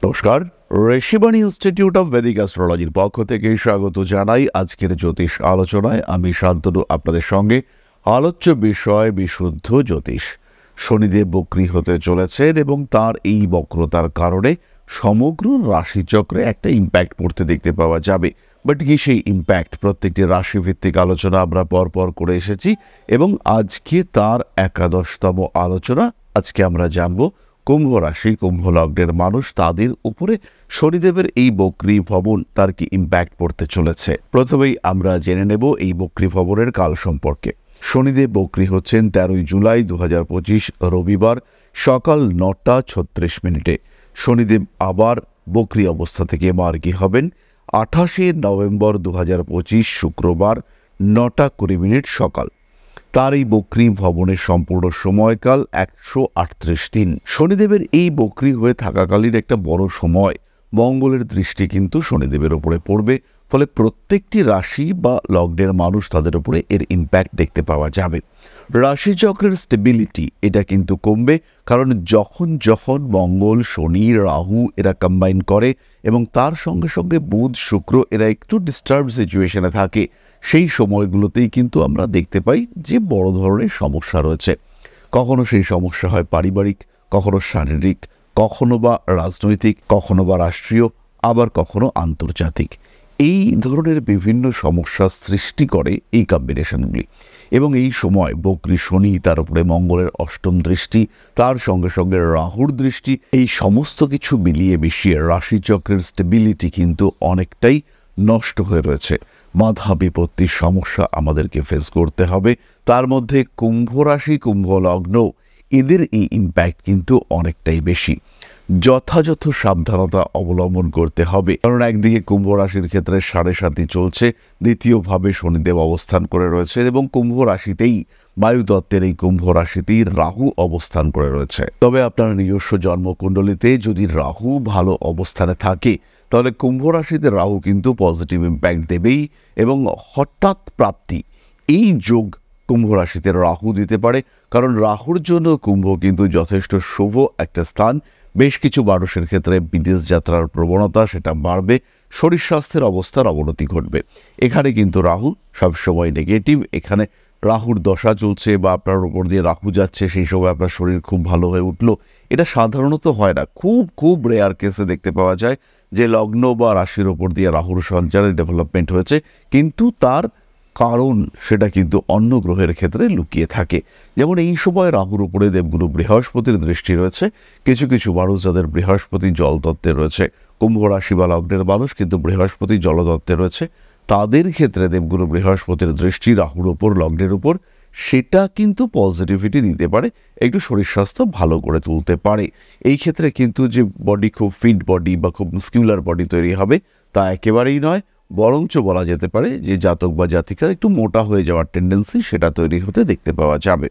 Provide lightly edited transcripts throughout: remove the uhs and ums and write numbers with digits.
নমস্কার, Rishibani institute of Vedic অ্যাস্ট্রোলজির পক্ষ থেকে স্বাগত জানাই। আজকের জ্যোতিষ আলোচনায় আমি শান্তনু আপনাদের সঙ্গে। আলোচ্য বিষয় বিশুদ্ধ জ্যোতিষ। শনিদেব বক্রী হতে চলেছেন এবং তার এই বক্রতার কারণে সমগ্র রাশিচক্রে একটা ইম্প্যাক্ট পড়তে দেখতে পাওয়া যাবে। বাট কি সেই ইম্প্যাক্ট, প্রত্যেকটি রাশিভিত্তিক আলোচনা আমরা পরপর করে এসেছি এবং আজকে তার 11তম আলোচনা। আজকে আমরা জানব কুম্ভ রাশি, কুম্ভ লগ্নের মানুষ, তাদের উপরে শনিদেবের এই বক্রী ভবন তার কি ইম্প্যাক্ট পড়তে চলেছে। প্রথমেই আমরা জেনে নেব এই বক্রী ভবনের কাল সম্পর্কে। শনিদেব বক্রী হচ্ছেন 13 জুলাই 2025 রবিবার সকাল 9:36। শনিদেব আবার বক্রী অবস্থা থেকে মার্গী হবেন 28 নভেম্বর 2025 শুক্রবার 9:20 সকাল। তার এই বক্রী ভবনের সম্পূর্ণ সময়কাল 138 দিন। শনিদেবের এই বক্রী হয়ে থাকাকালীন একটা বড় সময় মঙ্গলের দৃষ্টি কিন্তু শনিদেবের উপরে পড়বে, ফলে প্রত্যেকটি রাশি বা লগ্নের মানুষ তাদের উপরে এর ইম্প্যাক্ট দেখতে পাওয়া যাবে। রাশিচক্রের স্টেবিলিটি এটা কিন্তু কমবে, কারণ যখন যখন মঙ্গল, শনি, রাহু এরা কম্বাইন করে এবং তার সঙ্গে সঙ্গে বুধ, শুক্র এরা একটু ডিস্টার্ব সিচুয়েশনে থাকে, সেই সময়গুলোতেই কিন্তু আমরা দেখতে পাই যে বড় ধরনের সমস্যা রয়েছে। কখনো সেই সমস্যা হয় পারিবারিক, কখনো শারীরিক, কখনো বা রাজনৈতিক, কখনো বা রাষ্ট্রীয়, আবার কখনো আন্তর্জাতিক। এই ধরনের বিভিন্ন সমস্যার সৃষ্টি করে এই কম্বিনেশনগুলি। এবং এই সময় বক্রী শনি, তার উপরে মঙ্গলের অষ্টম দৃষ্টি, তার সঙ্গে সঙ্গে রাহুর দৃষ্টি, এই সমস্ত কিছু মিলিয়ে মিশিয়ে রাশিচক্রের স্টেবিলিটি কিন্তু অনেকটাই নষ্ট হয়ে রয়েছে। বাধা বিপত্তির সমস্যা আমাদেরকে ফেস করতে হবে। তার মধ্যে কুম্ভ রাশি, কুম্ভ লগ্ন, এদের এই ইম্প্যাক্ট কিন্তু অনেকটাই বেশি। যথাযথ সাবধানতা অবলম্বন করতে হবে, কারণ একদিকে কুম্ভ রাশির ক্ষেত্রে 7.5 চলছে, দ্বিতীয়ভাবে শনিদেব অবস্থান করে রয়েছে এবং কুম্ভ রাশিতেই, বায়ুতত্ত্বের এই কুম্ভ রাশিতেই রাহু অবস্থান করে রয়েছে। তবে আপনার নিজস্ব জন্মকুণ্ডলিতে যদি রাহু ভালো অবস্থানে থাকে, তাহলে কুম্ভ রাশিতে রাহু কিন্তু পজিটিভ ইম্প্যাক্ট দেবেই এবং হঠাৎ প্রাপ্তি, এই যোগ কুম্ভ রাশিতে রাহু দিতে পারে। কারণ রাহুর জন্য কুম্ভ কিন্তু যথেষ্ট শুভ একটা স্থান। বেশ কিছু মানুষের ক্ষেত্রে বিদেশ যাত্রার প্রবণতা সেটা বাড়বে, শরীর স্বাস্থ্যের অবস্থার অবনতি ঘটবে। এখানে কিন্তু রাহু সবসময় নেগেটিভ। এখানে রাহুর দশা চলছে বা আপনার উপর দিয়ে রাহু যাচ্ছে, সেই সময় আপনার শরীর খুব ভালো হয়ে উঠলো, এটা সাধারণত হয় না। খুব খুব রেয়ার কেসে দেখতে পাওয়া যায় যে লগ্ন বা রাশির ওপর দিয়ে রাহুর সঞ্চারের ডেভেলপমেন্ট হয়েছে, কিন্তু তার কারণ সেটা কিন্তু অন্য গ্রহের ক্ষেত্রে লুকিয়ে থাকে। যেমন এই সময় রাহুর উপরে দেবগুরু বৃহস্পতির দৃষ্টি রয়েছে। কিছু কিছু মানুষ যাদের বৃহস্পতি জলতত্ত্বে রয়েছে, কুম্ভ রাশি বা লগ্নের মানুষ কিন্তু বৃহস্পতি জলতত্ত্বে রয়েছে, তাদের ক্ষেত্রে দেবগুরু বৃহস্পতির দৃষ্টি রাহুর উপর, লগ্নের উপর, সেটা কিন্তু পজিটিভিটি দিতে পারে, একটু শরীর স্বাস্থ্য ভালো করে তুলতে পারে। এই ক্ষেত্রে কিন্তু যে বডি খুব ফিট বডি বা খুব মাসকিউলার বডি তৈরি হবে তা একেবারেই নয়, বরঞ্চ বলা যেতে পারে যে জাতক বা জাতিকার একটু মোটা হয়ে যাওয়ার টেন্ডেন্সি সেটা তৈরি হতে দেখতে পাওয়া যাবে।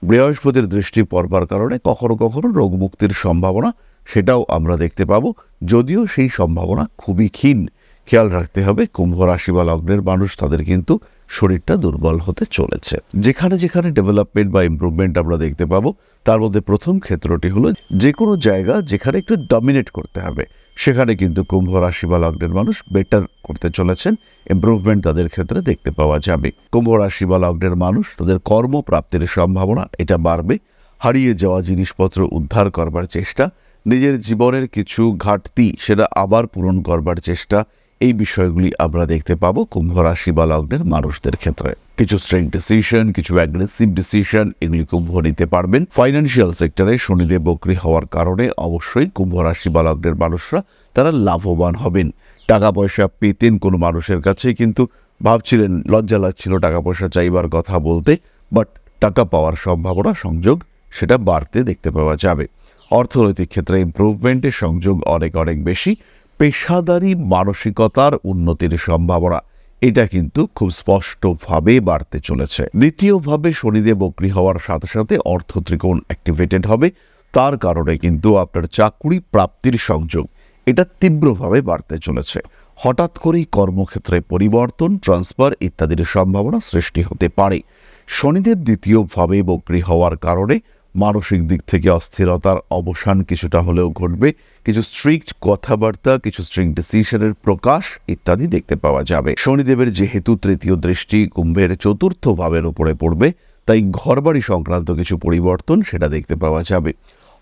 বৃহস্পতির দৃষ্টি পড়বার কারণে কখনো কখনো রোগমুক্তির সম্ভাবনা সেটাও আমরা দেখতে পাবো, যদিও সেই সম্ভাবনা খুবই ক্ষীণ। খেয়াল রাখতে হবে কুম্ভ রাশি বা লগ্নের মানুষ, তাদের কিন্তু শরীরটা দুর্বল হতে চলেছে। যেখানে যেখানে ডেভেলপমেন্ট বা ইমপ্রুভমেন্ট আমরা দেখতে পাবো, তার মধ্যে প্রথম ক্ষেত্রটি হলো যে কোনো জায়গা যেখানে একটু ডমিনেট করতে হবে, সেখানে কিন্তু কুম্ভ রাশি বা লগ্নের মানুষ বেটার করতে চলেছেন। ইমপ্রুভমেন্ট তাদের ক্ষেত্রে দেখতে পাওয়া যাবে। কুম্ভ রাশি বা লগ্নের মানুষ, তাদের কর্মপ্রাপ্তির সম্ভাবনা এটা বাড়বে। হারিয়ে যাওয়া জিনিসপত্র উদ্ধার করবার চেষ্টা, নিজের জীবনের কিছু ঘাটতি সেটা আবার পূরণ করবার চেষ্টা, এই বিষয়গুলি আমরা দেখতে পাবো কুম্ভ রাশি বা লগ্নের মানুষদের ক্ষেত্রে। কিছু স্ট্রেং ডিসিশন, কিছু অ্যাগ্রেসিভ ডিসিশন, এগুলি কুম্ভ নিতে পারবেন। ফাইন্যান্সিয়াল সেক্টরে শনিদেব বক্রী হওয়ার কারণে অবশ্যই কুম্ভ রাশি বা লগ্নের মানুষরা তারা লাভবান হবেন। টাকা পয়সা পেতেন কোনো মানুষের কাছে, কিন্তু ভাবছিলেন, লজ্জা লাগছিল টাকা পয়সা চাইবার কথা বলতে, বাট টাকা পাওয়ার সম্ভাবনা, সংযোগ সেটা বাড়তে দেখতে পাওয়া যাবে। অর্থনৈতিক ক্ষেত্রে ইমপ্রুভমেন্টের সংযোগ অনেক অনেক বেশি। পেশাদারি মানসিকতার উন্নতির সম্ভাবনা এটা কিন্তু খুব স্পষ্টভাবে বাড়তে চলেছে। দ্বিতীয়ভাবে শনিদেব বক্রী হওয়ার সাথে সাথে অর্থ ত্রিকোণ অ্যাক্টিভেটেড হবে, তার কারণে কিন্তু আপনার চাকরি প্রাপ্তির সংযোগ এটা তীব্রভাবে বাড়তে চলেছে। হঠাৎ করেই কর্মক্ষেত্রে পরিবর্তন, ট্রান্সফার ইত্যাদির সম্ভাবনা সৃষ্টি হতে পারে। শনিদেব দ্বিতীয়ভাবে বক্রী হওয়ার কারণে মানসিক দিক থেকে অস্থিরতার অবসান কিছুটা হলেও ঘটবে, কিছু স্ট্রিক্ট কথাবার্তা, কিছু স্ট্রিক্ট ডিসিশনের প্রকাশ ইত্যাদি দেখতে পাওয়া যাবে। শনিদেবের যেহেতু তৃতীয় দৃষ্টি কুম্ভের চতুর্থ ভাবের উপরে পড়বে, তাই ঘরবাড়ি সংক্রান্ত কিছু পরিবর্তন সেটা দেখতে পাওয়া যাবে।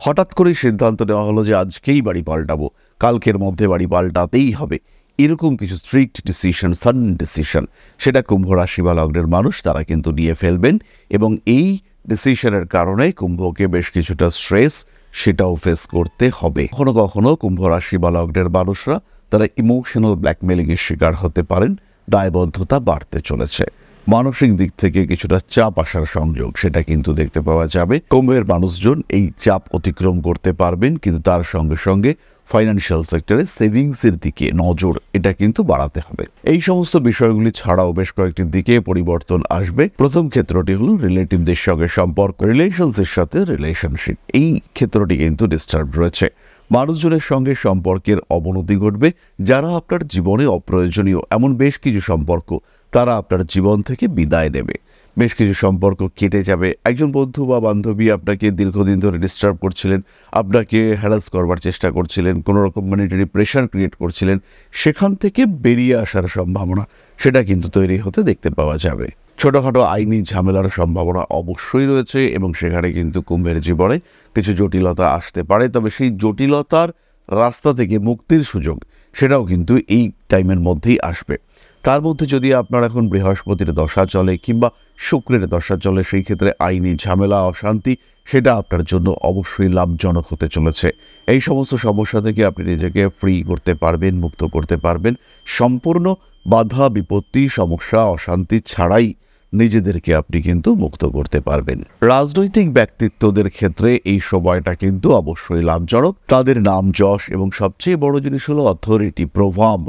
হঠাৎ করেই সিদ্ধান্ত নেওয়া হলো যে আজকেই বাড়ি পাল্টাবো, কালকের মধ্যে বাড়ি পাল্টাতেই হবে, এরকম কিছু স্ট্রিক্ট ডিসিশন, সাডেন ডিসিশন সেটা কুম্ভ রাশি বা লগ্নের মানুষ তারা কিন্তু নিয়ে ফেলবেন, এবং এই ডিসিশনের কারণে কুম্ভকে বেশ কিছুটা স্ট্রেস সেটাও ফেস করতে হবে। কখনো কখনো কুম্ভ রাশি বা লগ্নের মানুষরা তারা ইমোশনাল ব্ল্যাকমেলিংয়ের শিকার হতে পারেন, দায়বদ্ধতা বাড়তে চলেছে, মানসিক দিক থেকে কিছুটা চাপ আসার সংযোগ সেটা কিন্তু দেখতে পাওয়া যাবে। কুম্ভের মানুষজন এই চাপ অতিক্রম করতে পারবেন, কিন্তু তার সঙ্গে সঙ্গে ফাইন্যান্সিয়াল সেক্টরে সেভিংসের দিকে নজর এটা কিন্তু বাড়াতে হবে। এই সমস্ত বিষয়গুলি ছাড়াও বেশ কয়েকটি দিকে পরিবর্তন আসবে। প্রথম ক্ষেত্রটি হলো রিলেটিভদের সঙ্গে সম্পর্ক, রিলেশনসের সাথে রিলেশনশিপ, এই ক্ষেত্রটি কিন্তু ডিস্টার্ব রয়েছে। মানুষজনের সঙ্গে সম্পর্কের অবনতি ঘটবে, যারা আপনার জীবনে অপ্রয়োজনীয় এমন বেশ কিছু সম্পর্ক তারা আপনার জীবন থেকে বিদায় নেবে, বেশ কিছু সম্পর্ক কেটে যাবে। একজন বন্ধু বা বান্ধবী আপনাকে দীর্ঘদিন ধরে ডিস্টার্ব করছিলেন, আপনাকে হ্যারাস করবার চেষ্টা করছিলেন, কোনো রকম মনিটারি প্রেশার ক্রিয়েট করছিলেন, সেখান থেকে বেরিয়ে আসার সম্ভাবনা সেটা কিন্তু তৈরি হতে দেখতে পাওয়া যাবে। ছোটোখাটো আইনি ঝামেলার সম্ভাবনা অবশ্যই রয়েছে, এবং সেখানে কিন্তু কুম্ভের জীবনে কিছু জটিলতা আসতে পারে, তবে সেই জটিলতার রাস্তা থেকে মুক্তির সুযোগ সেটাও কিন্তু এই টাইমের মধ্যেই আসবে। তার মধ্যে যদি আপনার এখন বৃহস্পতির দশা চলে কিংবা শুক্রের দশা চলে, সেই ক্ষেত্রে আইনি ঝামেলা, অশান্তি সেটা আপনার জন্য অবশ্যই লাভজনক হতে চলেছে। এই সমস্ত সমস্যা থেকে আপনি নিজেকে ফ্রি করতে পারবেন, মুক্ত করতে পারবেন, সম্পূর্ণ বাধা বিপত্তি, সমস্যা, অশান্তি ছাড়াই নিজেদেরকে আপনি কিন্তু মুক্ত করতে পারবেন। রাজনৈতিক ব্যক্তিত্বদের ক্ষেত্রে এই সময়টা কিন্তু অবশ্যই লাভজনক, তাদের নাম যশ এবং সবচেয়ে বড় জিনিস হলো অথরিটি, প্রভাব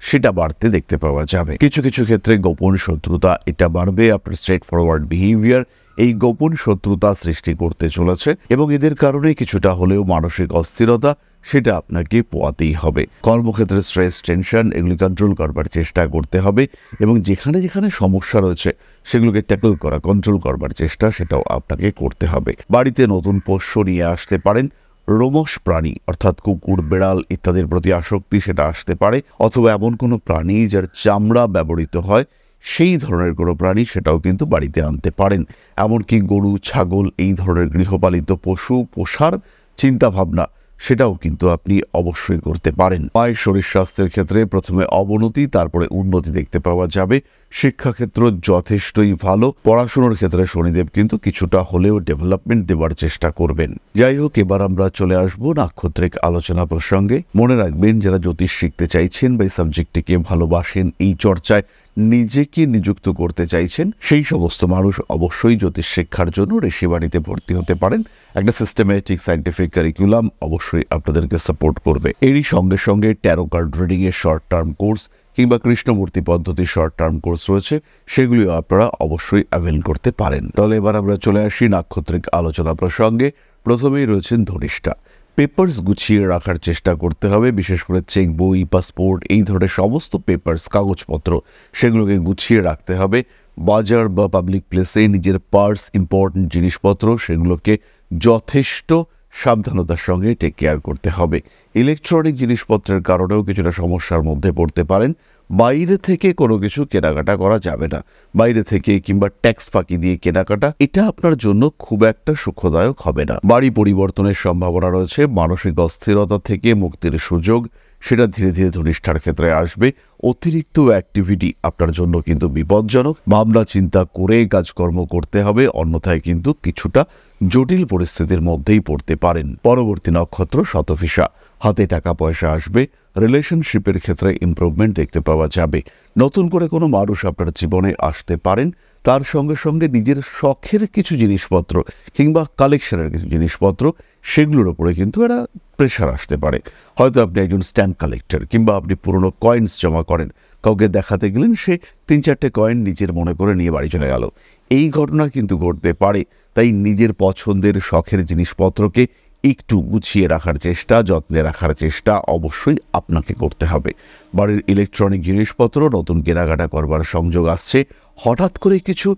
সেটা বাড়তে দেখতে পাওয়া যাবে। কিছু কিছু ক্ষেত্রে গোপন শত্রুতা এটা বাড়বে, আপনার স্ট্রেট ফরওয়ার্ড বিহেভিয়ার এই গোপন শত্রুতা সৃষ্টি করতে চলেছে, এবং এদের কারণে কিছুটা হলেও মানসিক অস্থিরতা সেটা আপনাকে পোয়াতেই হবে। কর্মক্ষেত্রে স্ট্রেস, টেনশন এগুলি কন্ট্রোল করবার চেষ্টা করতে হবে, এবং যেখানে যেখানে সমস্যা রয়েছে সেগুলোকে ট্যাকল করা, কন্ট্রোল করবার চেষ্টা সেটাও আপনাকে করতে হবে। বাড়িতে নতুন পোষ্য নিয়ে আসতে পারেন, রোমশ প্রাণী অর্থাৎ কুকুর, বেড়াল ইত্যাদির প্রতি আসক্তি সেটা আসতে পারে, অথবা এমন কোনো প্রাণী যার চামড়া ব্যবহৃত হয় সেই ধরনের কোনো প্রাণী সেটাও কিন্তু বাড়িতে আনতে পারেন। এমনকি গরু, ছাগল এই ধরনের গৃহপালিত পশু পোষার চিন্তাভাবনা সেটাও কিন্তু আপনি অবশ্যই করতে পারেন। মায়ের শরীর স্বাস্থ্যের ক্ষেত্রে প্রথমে অবনতি, তারপরে উন্নতি দেখতে পাওয়া যাবে। শিক্ষাক্ষেত্র যথেষ্টই ভালো, পড়াশোনার ক্ষেত্রে শনিদেব কিন্তু কিছুটা হলেও ডেভেলপমেন্ট দেওয়ার চেষ্টা করবেন। যাই হোক, এবার আমরা চলে আসবো নাক্ষত্রিক আলোচনা প্রসঙ্গে। মনে রাখবেন, যারা জ্যোতিষ শিখতে চাইছেন বা এই সাবজেক্টটিকে ভালোবাসেন, এই চর্চায় নিজেকে নিযুক্ত করতে চাইছেন, সেই সমস্ত মানুষ অবশ্যই জ্যোতিষ শিক্ষার জন্য ঋষিবাণীতে ভর্তি হতে পারেন। একটা সিস্টেমেটিক সায়েন্টিফিক কারিকুলাম অবশ্যই আপনাদেরকে সাপোর্ট করবে। এরই সঙ্গে সঙ্গে ট্যারো কার্ড রিডিং এর শর্ট টার্ম কোর্স কিংবা কৃষ্ণমূর্তি পদ্ধতির শর্ট টার্ম কোর্স রয়েছে, সেগুলিও আপনারা অবশ্যই অ্যাভেল করতে পারেন। তাহলে এবার আমরা চলে আসি নাক্ষত্রিক আলোচনা প্রসঙ্গে। প্রথমেই রয়েছেন ধনিষ্ঠা। পেপার্স গুছিয়ে রাখার চেষ্টা করতে হবে, বিশেষ করে চেক বই, পাসপোর্ট এই ধরনের সমস্ত পেপার্স, কাগজপত্র সেগুলোকে গুছিয়ে রাখতে হবে। বাজার বা পাবলিক প্লেসে নিজের পার্স, ইম্পর্টেন্ট জিনিসপত্র সেগুলোকে যথেষ্ট সাবধানতার সঙ্গে টেক কেয়ার করতে হবে। ইলেকট্রনিক জিনিসপত্রের কারণেও কিছুটা সমস্যার মধ্যে পড়তে পারেন। বাইরে থেকে কোনো কিছু কেনাকাটা করা যাবে না, বাইরে থেকে কিংবা ট্যাক্স ফাঁকি দিয়ে কেনাকাটা এটা আপনার জন্য খুব একটা সুখদায়ক হবে না। বাড়ি পরিবর্তনের সম্ভাবনা রয়েছে, মানসিক অস্থিরতা থেকে মুক্তির সুযোগ সেটা ধীরে ধীরে ধনিষ্ঠার ক্ষেত্রে আসবে। অতিরিক্ত অ্যাক্টিভিটি আপনার জন্য কিন্তু বিপজ্জনক, ভাবনা চিন্তা করে কাজকর্ম করতে হবে, অন্যথায় কিন্তু কিছুটা জটিল পরিস্থিতির মধ্যেই পড়তে পারেন। পরবর্তী নক্ষত্র শতভিষা। হাতে টাকা পয়সা আসবে, রিলেশনশিপের ক্ষেত্রে ইমপ্রুভমেন্ট দেখতে পাওয়া যাবে। নতুন করে কোনো মানুষ আপনার জীবনে আসতে পারেন, তার সঙ্গে সঙ্গে নিজের শখের কিছু জিনিসপত্র কিংবা কালেকশনের কিছু জিনিসপত্র সেগুলোর উপরে কিন্তু একটা প্রেশার আসতে পারে। হয়তো আপনি একজন স্ট্যাম্প কালেক্টর কিংবা আপনি পুরনো কয়েন্স জমা করেন, কাউকে দেখাতে গেলেন সে 3-4টে কয়েন নিজের মনে করে নিয়ে বাড়ি চলে গেল, এই ঘটনা কিন্তু ঘটতে পারে। তাই নিজের পছন্দের শখের জিনিসপত্রকে একটু গুছিয়ে রাখার চেষ্টা, যত্নে রাখার চেষ্টা অবশ্যই আপনাকে করতে হবে। বাড়ির ইলেকট্রনিক জিনিসপত্র নতুন কেনাকাটা করবার সংযোগ আসছে। হঠাৎ করে কিছু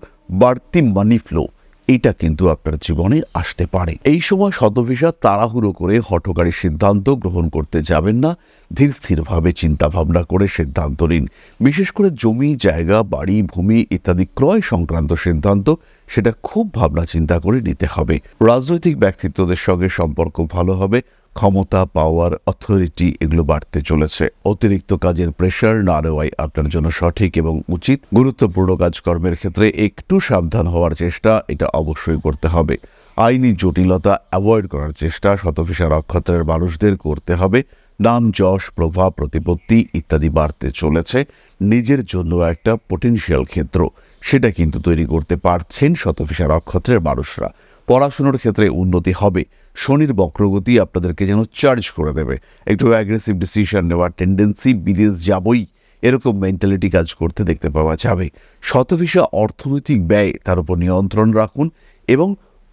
বাড়তি মানি ফ্লো এটা কিন্তু আপনার জীবনে আসতে পারে। এই সময় শতভিসা তাড়াহুড়ো করে হঠকারী সিদ্ধান্ত গ্রহণ করতে যাবেন না। ধীর স্থিরভাবে চিন্তা ভাবনা করে সিদ্ধান্ত নিন। বিশেষ করে জমি, জায়গা, বাড়ি, ভূমি ইত্যাদি ক্রয় সংক্রান্ত সিদ্ধান্ত সেটা খুব ভাবনা চিন্তা করে নিতে হবে। রাজনৈতিক ব্যক্তিত্বদের সঙ্গে সম্পর্ক ভালো হবে। ক্ষমতা, পাওয়ার, অথরিটি এগুলো বাড়তে চলেছে। অতিরিক্ত কাজের প্রেশার না নেওয়াই আপনার জন্য সঠিক এবং উচিত। গুরুত্বপূর্ণ কাজকর্মের ক্ষেত্রে একটু সাবধান হওয়ার চেষ্টা এটা অবশ্যই করতে হবে। আইনি জটিলতা অ্যাভয়েড করার চেষ্টা শতভিসা নক্ষত্রের মানুষদের করতে হবে। নাম, যশ, প্রভাব, প্রতিপত্তি ইত্যাদি বাড়তে চলেছে। নিজের জন্য একটা পটেনশিয়াল ক্ষেত্র সেটা কিন্তু তৈরি করতে পারছেন শতভিসা নক্ষত্রের মানুষরা। পড়াশোনার ক্ষেত্রে উন্নতি হবে। শনির বক্রগতি আপনাদেরকে যেন চার্জ করে দেবে। একটু অ্যাগ্রেসিভ ডিসিশন নেওয়ার টেন্ডেন্সি, বিদেশ যাবই এরকম মেন্টালিটি কাজ করতে দেখতে পাওয়া যাবে। শতভিসা অর্থনৈতিক ব্যয় তার উপর নিয়ন্ত্রণ রাখুন এবং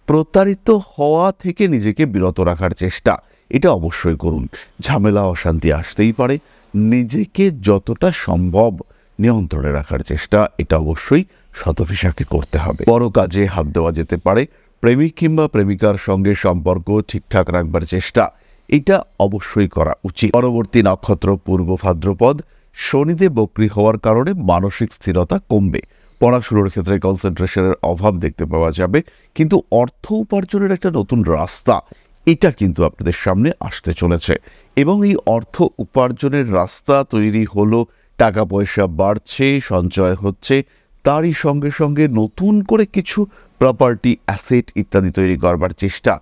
প্রতারিত হওয়া থেকে নিজেকে বিরত রাখার চেষ্টা এটা অবশ্যই করুন। ঝামেলা, অশান্তি আসতেই পারে। নিজেকে যতটা সম্ভব নিয়ন্ত্রণে রাখার চেষ্টা এটা অবশ্যই শতভিসাকে করতে হবে। বড় কাজে হাত দেওয়া যেতে পারে। প্রেমিক কিংবা প্রেমিকার সঙ্গে সম্পর্ক ঠিকঠাক রাখবার চেষ্টা এটা অবশ্যই করা উচিত। পরবর্তী নক্ষত্র পূর্ব ভাদ্রপদ। শনিদেব বক্রী হওয়ার কারণে মানসিক স্থিরতা কমবে। পড়াশোনার ক্ষেত্রে কনসেন্ট্রেশনের অভাব দেখতে পাওয়া যাবে। কিন্তু অর্থ উপার্জনের একটা নতুন রাস্তা এটা কিন্তু আপনাদের সামনে আসতে চলেছে এবং এই অর্থ উপার্জনের রাস্তা তৈরি হলো। টাকা পয়সা বাড়ছে, সঞ্চয় হচ্ছে। তারই সঙ্গে সঙ্গে নতুন করে কিছু প্রপার্টি, অ্যাসেট ইত্যাদি তৈরি করবার চেষ্টা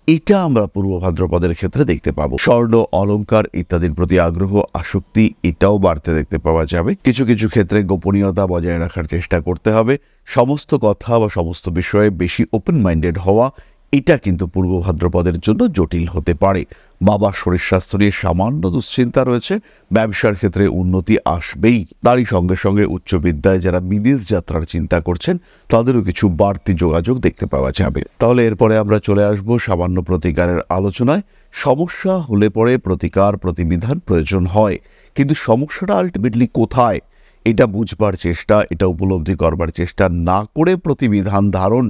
এটা আমরা পূর্ব ভাদ্রপদের ক্ষেত্রে দেখতে পাবো। স্বর্ণ, অলংকার ইত্যাদির প্রতি আগ্রহ, আসক্তি এটাও বাড়তে দেখতে পাওয়া যাবে। কিছু কিছু ক্ষেত্রে গোপনীয়তা বজায় রাখার চেষ্টা করতে হবে। সমস্ত কথা বা সমস্ত বিষয়ে বেশি ওপেন মাইন্ডেড হওয়া এটা কিন্তু পূর্ব ভাদ্রপদের জন্য জটিল হতে পারে। বাবার শরীর স্বাস্থ্য নিয়ে সামান্য দুশ্চিন্তা রয়েছে। ব্যবসার ক্ষেত্রে উন্নতি আসবেই। তারই সঙ্গে সঙ্গে উচ্চ বিদ্যায় যারা বিদেশ যাত্রার চিন্তা করছেন তাদেরও কিছু বাড়তি যোগাযোগ দেখতে পাওয়া যাবে। তাহলে এরপরে আমরা চলে আসব সামান্য প্রতিকারের আলোচনায়। সমস্যা হলে পরে প্রতিকার, প্রতিবিধান প্রয়োজন হয়, কিন্তু সমস্যাটা আলটিমেটলি কোথায় এটা বুঝবার চেষ্টা, এটা উপলব্ধি করবার চেষ্টা না করে প্রতিবিধান ধারণ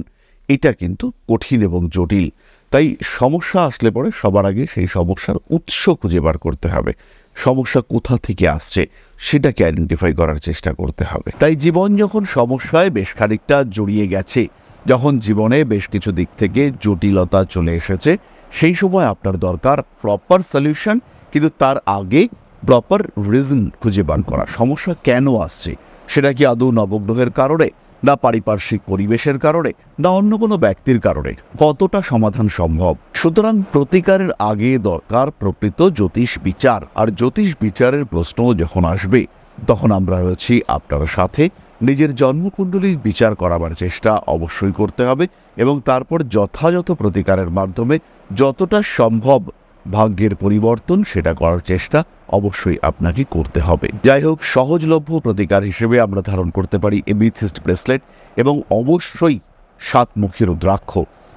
এটা কিন্তু কঠিন এবং জটিল। তাই সমস্যা আসলে পরে সবার আগে সেই সমস্যার উৎস খুঁজে বার করতে হবে। সমস্যা কোথা থেকে আসছে সেটাকে আইডেন্টিফাই করার চেষ্টা করতে হবে। তাই জীবন যখন সমস্যায় বেশ খানিকটা জড়িয়ে গেছে, যখন জীবনে বেশ কিছু দিক থেকে জটিলতা চলে এসেছে, সেই সময় আপনার দরকার প্রপার সলিউশন, কিন্তু তার আগে প্রপার রিজন খুঁজে বার করা। সমস্যা কেন আসছে? সেটা কি আদৌ নবগ্রহের কারণে, না পারিপার্শ্বিক পরিবেশের কারণে, না অন্য কোনো ব্যক্তির কারণে? কতটা সমাধান সম্ভব? সুতরাং প্রতিকারের আগে দরকার প্রকৃত জ্যোতিষ বিচার। আর জ্যোতিষ বিচারের প্রশ্ন যখন আসবে তখন আমরা রয়েছি আপনার সাথে। নিজের জন্মকুণ্ডলীর বিচার করাবার চেষ্টা অবশ্যই করতে হবে এবং তারপর যথাযথ প্রতিকারের মাধ্যমে যতটা সম্ভব ভাগ্যের পরিবর্তন সেটা করার চেষ্টা অবশ্যই আপনাকে করতে হবে। যাই হোক, সহজলভ্য প্রতিকার হিসেবে আমরা ধারণ করতে পারি এমিথিস্ট ব্রেসলেট এবং অবশ্যই 7 মুখী রুদ্রাক্ষ।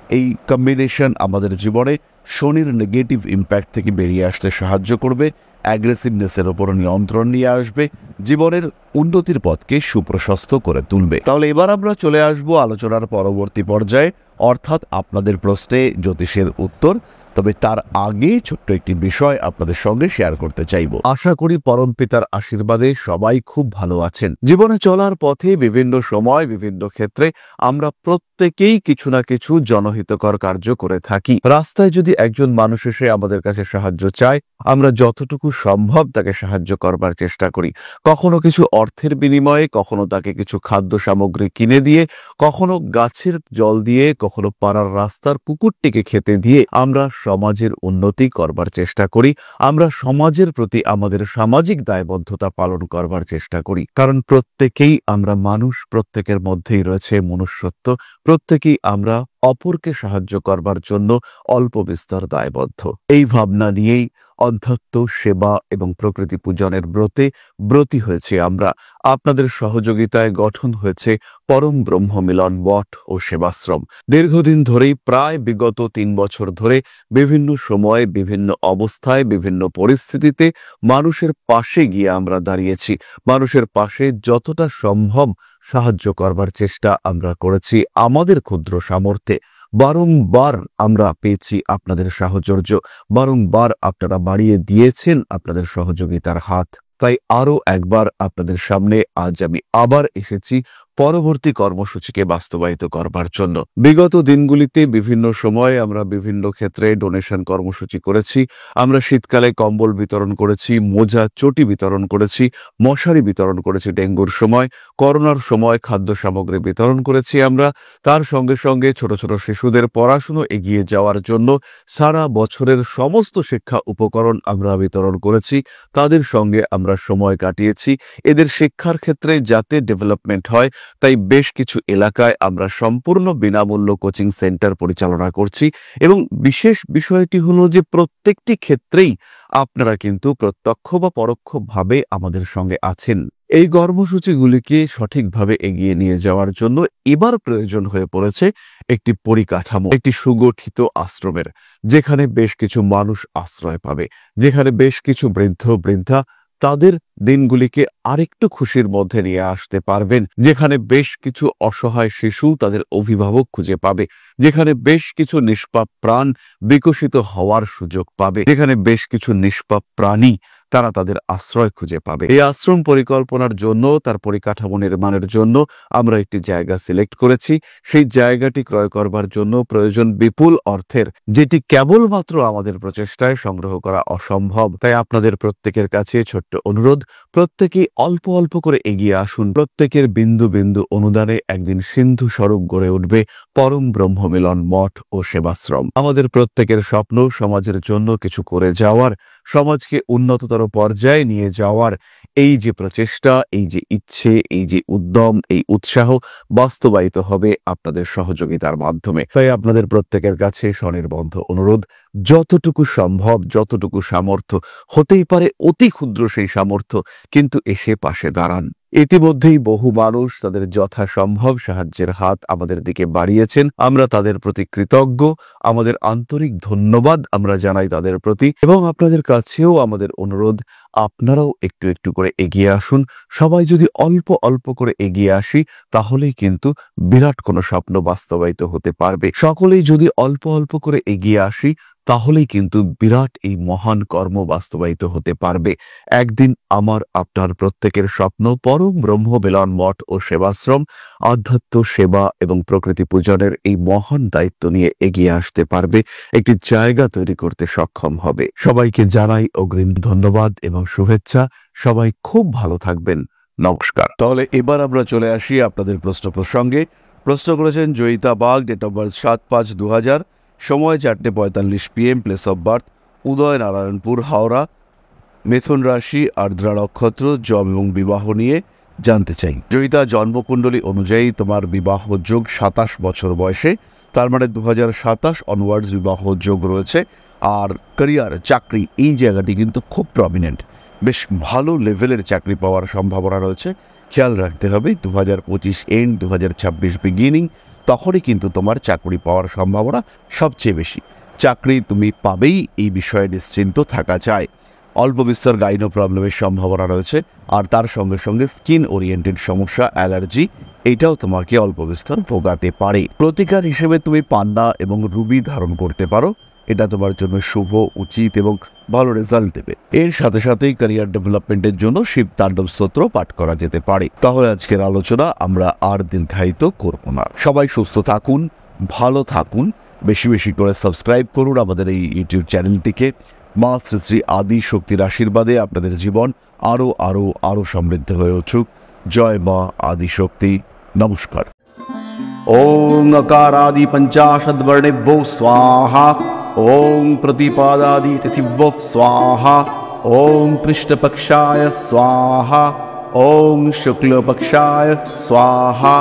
এই কম্বিনেশন আমাদের জীবনে শনির নেগেটিভ ইম্প্যাক্ট থেকে বেরিয়ে আসতে সাহায্য করবে। অ্যাগ্রেসিভনেসের ওপর নিয়ন্ত্রণ নিয়ে আসবে। জীবনের উন্নতির পথকে সুপ্রশস্ত করে তুলবে। তাহলে এবার আমরা চলে আসব আলোচনার পরবর্তী পর্যায়ে, অর্থাৎ আপনাদের প্রশ্নে জ্যোতিষের উত্তর। তবে তার আগে ছোট্ট একটি বিষয় আপনাদের সঙ্গে শেয়ার করতে চাইব। আশা করি পরমপিতার আশীর্বাদে সবাই খুব ভালো আছেন। জীবনে চলার পথে বিভিন্ন সময় বিভিন্ন ক্ষেত্রে আমরা প্রত্যেকেই কিছু না কিছু জনহিতকর কার্য করে থাকি। রাস্তায় যদি একজন মানুষ এসে আমাদের কাছে সাহায্য চায়, আমরা যতটুকু সম্ভব তাকে সাহায্য করবার চেষ্টা করি। কখনো কিছু অর্থের বিনিময়ে, কখনো তাকে কিছু খাদ্য সামগ্রী কিনে দিয়ে, কখনো গাছের জল দিয়ে, কখনো পাড়ার রাস্তার কুকুরটিকে খেতে দিয়ে আমরা সমাজের উন্নতি করবার চেষ্টা করি। আমরা সমাজের প্রতি আমাদের সামাজিক দায়বদ্ধতা পালন করবার চেষ্টা করি। কারণ প্রত্যেকেই আমরা মানুষ, প্রত্যেকের মধ্যেই রয়েছে মনুষ্যত্ব, প্রত্যেকেই আমরা অপরকে সাহায্য করবার জন্য অল্প বিস্তর দায়বদ্ধ। এই ভাবনা নিয়েই অধ্যাত্ম সেবা এবং প্রকৃতি পূজনের ব্রতে ব্রতী হয়েছি আমরা। আপনাদের সহযোগিতায় গঠন হয়েছে পরম ব্রহ্ম মিলন মঠ ও সেবাশ্রম। দীর্ঘদিন ধরেই, প্রায় বিগত 3 বছর ধরে বিভিন্ন সময়ে, বিভিন্ন অবস্থায়, বিভিন্ন পরিস্থিতিতে মানুষের পাশে গিয়ে আমরা দাঁড়িয়েছি। মানুষের পাশে যতটা সম্ভব সাহায্য করবার চেষ্টা আমরা করেছি আমাদের ক্ষুদ্র সামর্থ্যে। বারংবার আমরা পেয়েছি আপনাদের সাহচর্য, বারংবার আপনারা বাড়িয়ে দিয়েছেন আপনাদের সহযোগিতার হাত। তাই আরও একবার আপনাদের সামনে আজ আমি আবার এসেছি পরবর্তী কর্মসূচিকে বাস্তবায়িত করবার জন্য। বিগত দিনগুলিতে বিভিন্ন সময়ে আমরা বিভিন্ন ক্ষেত্রে ডোনেশন কর্মসূচি করেছি। আমরা শীতকালে কম্বল বিতরণ করেছি, মোজা চটি বিতরণ করেছি, মশারি বিতরণ করেছি ডেঙ্গুর সময়, করোনার সময় খাদ্য সামগ্রী বিতরণ করেছি আমরা। তার সঙ্গে সঙ্গে ছোট ছোট শিশুদের পড়াশুনো এগিয়ে যাওয়ার জন্য সারা বছরের সমস্ত শিক্ষা উপকরণ আমরা বিতরণ করেছি। তাদের সঙ্গে আমরা সময় কাটিয়েছি। এদের শিক্ষার ক্ষেত্রে যাতে ডেভেলপমেন্ট হয়, তাই বেশ কিছু এলাকায় আমরা সম্পূর্ণ বিনামূল্য কোচিং সেন্টার পরিচালনা করছি। এবং বিশেষ বিষয়টি হলো যে প্রত্যেকটি ক্ষেত্রেই আপনারা কিন্তু প্রত্যক্ষ বা পরোক্ষভাবে আমাদের সঙ্গে আছেন। এই কর্মসূচিগুলিকে সঠিকভাবে এগিয়ে নিয়ে যাওয়ার জন্য এবার প্রয়োজন হয়ে পড়েছে একটি পরিকাঠামো, একটি সুগঠিত আশ্রমের, যেখানে বেশ কিছু মানুষ আশ্রয় পাবে, যেখানে বেশ কিছু বৃদ্ধ বৃদ্ধা তাদের দিনগুলিকে আরেকটু খুশির মধ্যে নিয়ে আসতে পারবেন, যেখানে বেশ কিছু অসহায় শিশু তাদের অভিভাবক খুঁজে পাবে, যেখানে বেশ কিছু নিষ্পাপ প্রাণ বিকশিত হওয়ার সুযোগ পাবে, যেখানে বেশ কিছু নিষ্পাপ প্রাণী তারা তাদের আশ্রয় খুঁজে পাবে। এই আশ্রম পরিকল্পনার জন্য, তার পরিকাঠামো নির্মাণের জন্য আমরা একটি জায়গা সিলেক্ট করেছি। সেই জায়গাটি ক্রয় করবার জন্য প্রয়োজন বিপুল অর্থের, যেটি কেবলমাত্র আমাদের প্রচেষ্টায় সংগ্রহ করা অসম্ভব। তাই আপনাদের প্রত্যেকের কাছে ছোট্ট অনুরোধ, প্রত্যেকেই অল্প অল্প করে এগিয়ে আসুন। প্রত্যেকের বিন্দু বিন্দু অনুদানে একদিন সিন্ধু স্বরূপ গড়ে উঠবে পরম ব্রহ্ম মিলন মঠ ও সেবাশ্রম। আমাদের প্রত্যেকের স্বপ্ন সমাজের জন্য কিছু করে যাওয়ার, সমাজকে উন্নততর পর্যায়ে নিয়ে যাওয়ার এই যে প্রচেষ্টা, এই যে ইচ্ছে, এই যে উদ্যম, এই উৎসাহ বাস্তবায়িত হবে আপনাদের সহযোগিতার মাধ্যমে। তাই আপনাদের প্রত্যেকের কাছে স্বনির্বন্ধ অনুরোধ, যতটুকু সম্ভব, যতটুকু সামর্থ্য, হতেই পারে অতি ক্ষুদ্র সেই সামর্থ্য, কিন্তু এসে পাশে দাঁড়ান। ইতিমধ্যেই বহু মানুষ তাদের যথাসম্ভব সাহায্যের হাত আমাদের দিকে বাড়িয়েছেন। আমরা তাদের প্রতি কৃতজ্ঞ, আমাদের আন্তরিক ধন্যবাদ আমরা জানাই তাদের প্রতি। এবং আপনাদের কাছেও আমাদের অনুরোধ, আপনারাও একটু একটু করে এগিয়ে আসুন। সবাই যদি অল্প অল্প করে এগিয়ে আসি, তাহলেই কিন্তু বিরাট কোনো স্বপ্ন বাস্তবায়িত হতে পারবে। সকলেই যদি অল্প অল্প করে এগিয়ে আসি, তাহলেই কিন্তু বিরাট এই মহান কর্ম বাস্তবায়িত হতে পারবে। একদিন আমার আপনার প্রত্যেকের স্বপ্ন পরম ব্রহ্ম মিলন মঠ ও সেবাশ্রম আধ্যাত্ম সেবা এবং প্রকৃতি পূজনের এই মহান দায়িত্ব নিয়ে এগিয়ে আসতে পারবে, একটি জায়গা তৈরি করতে সক্ষম হবে। সবাইকে জানাই অগ্রিম ধন্যবাদ এবং শুভেচ্ছা। সবাই খুব ভালো থাকবেন। নমস্কার। তাহলে এবার আমরা চলে আসি আপনাদের প্রশ্ন প্রসঙ্গে। প্রশ্ন করেছেন Joyita Bag, date of birth 7/5/2000, সময় 4:45 PM, place of birth Uday Narayanpur, Howrah, মিথুন রাশি, আর্দ্রা নক্ষত্র, জব এবং বিবাহ নিয়ে জানতে চাই। জয়িতা, জন্মকুণ্ডলী অনুযায়ী তোমার বিবাহ যোগ 27 বছর বয়সে, তার মানে 2027 অনওয়ার্ডস বিবাহ যোগ রয়েছে। আর ক্যারিয়ার, চাকরি, এই জায়গাটি কিন্তু খুব প্রমিনেন্ট, বেশ ভালো লেভেলের চাকরি পাওয়ার সম্ভাবনা রয়েছে। খেয়াল রাখতে হবে 2025 এন্ড 2026 বিগিনিং, তখনই কিন্তু তোমার চাকরি পাওয়ার সম্ভাবনা সবচেয়ে বেশি। চাকরি তুমি পাবেই, এই বিষয়ে নিশ্চিন্ত থাকা যায়। অল্প বিস্তর গাইনো প্রবলেমের সম্ভাবনা রয়েছে। আর তার সঙ্গে সঙ্গে স্কিন ওরিয়েন্টেড সমস্যা, অ্যালার্জি, এটাও তোমাকে অল্প বিস্তর ভোগাতে পারে। প্রতিকার হিসেবে তুমি পান্না এবং রুবি ধারণ করতে পারো, এটা তোমার জন্য শুভ, উচিত এবং ভালো রেজাল্ট দেবে। এর সাথে সাথেই ক্যারিয়ার ডেভেলপমেন্টের জন্য শিব তাণ্ডব স্তোত্র পাঠ করা যেতে পারে। তাহলে আজকের আলোচনা আমরা আর দীর্ঘায়িত করব না। সবাই সুস্থ থাকুন, ভালো থাকুন, বেশি বেশি করে সাবস্ক্রাইব করুন আমাদের এই ইউটিউব চ্যানেলটিকে। মা শ্রী শ্রী আদি শক্তির আশীর্বাদে আপনাদের জীবন আরও আরও আরও সমৃদ্ধ হয়ে উঠুক। জয় মা আদি শক্তি। নমস্কার। ওং अकारादि पंचाशद्वर्णेभ्यो स्वाहा, ओं प्रतिपादादि तिथिभ्यो स्वाहा, ओं कृष्णपक्षाय स्वाहा, ओं शुक्लपक्षाय स्वाहा,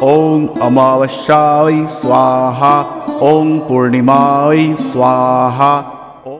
ओं अमावस्याय स्वाहा, ओं पूर्णिमाय स्वाहा।